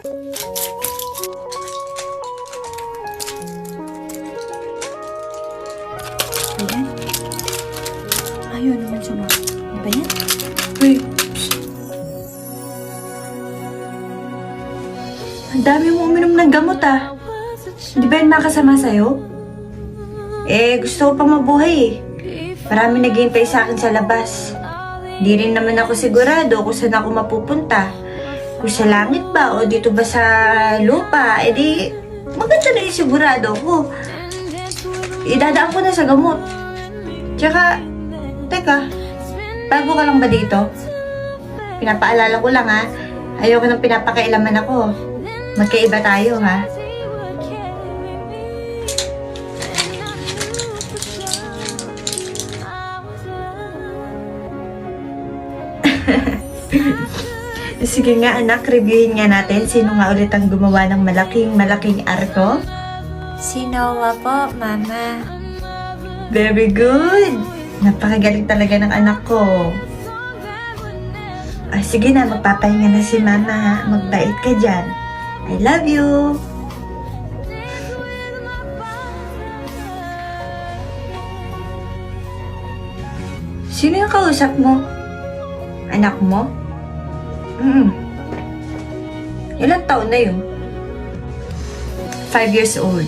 Ayan. Ayaw naman sumagot. Ano ba yan? Uy! Ang dami mo uminom ng gamot ah. Hindi ba yan makasama sa'yo? Gusto ko pang mabuhay eh. Marami naghihintay sa akin sa labas. Hindi rin naman ako sigurado kung saan ako mapupunta. Kung sa langit ba o dito ba sa lupa, di maganda na yung sigurado ko. Idadaan ko na sa gamot. Tsaka, teka, bago ka lang ba dito? Pinapaalala ko lang ha. Ayoko nang pinapakailaman ako. Magkaiba tayo ha. Sige nga anak, reviewin nga natin sino nga ulit ang gumawa ng malaking arko. Si Noah po, Mama. Very good! Napakagaling talaga ng anak ko. Sige na, magpapahinga na si Mama ha. Magbait ka dyan. I love you! Sino yung kausap mo? Anak mo? Ilang taon na yun? 5 years old.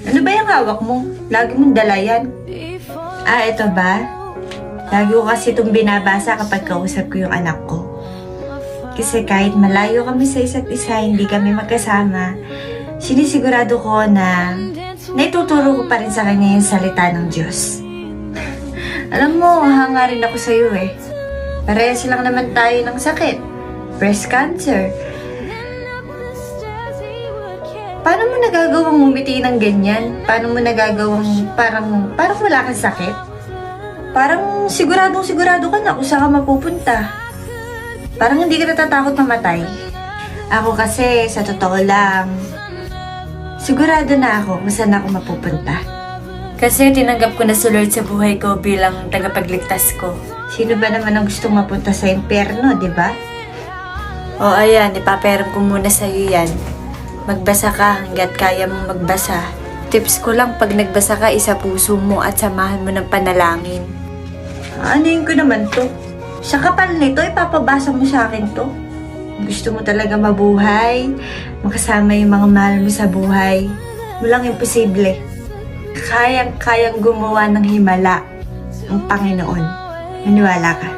Ano ba yung hawak mo? Lagi mong dala yan. Ito ba? Lagi ko kasi itong binabasa kapag kausap ko yung anak ko. Kasi kahit malayo kami sa isa't isa, hindi kami magkasama, sinisigurado ko na naituturo ko pa rin sa kanya yung salita ng Diyos. Alam mo, hanga rin ako sa'yo eh. Parehas lang naman tayo ng sakit. Breast cancer. Paano mo nagagawang umiti ng ganyan? Paano mo nagagawang parang wala kang sakit? Parang sigurado ka na kung saan ka mapupunta. Parang hindi ka natatakot mamatay. Ako kasi, sa totoo lang, sigurado na ako kung saan ako mapupunta. Kasi tinanggap ko na si Lord sa buhay ko bilang tagapagligtas ko. Sino ba naman ang gustong mapunta sa impyerno, di ba? O ayan, ipaperam ko muna sa'yo yan. Magbasa ka hanggat kaya mong magbasa. Tips ko lang pag nagbasa ka, isa puso mo at samahan mo ng panalangin. Anuin ko naman to? Sa kapal nito, ipapabasa mo sa akin to? Gusto mo talaga mabuhay, makasama yung mga mahal mo sa buhay. Walang imposible. Kayang gumawa ng himala ang Panginoon. Maniwala ka.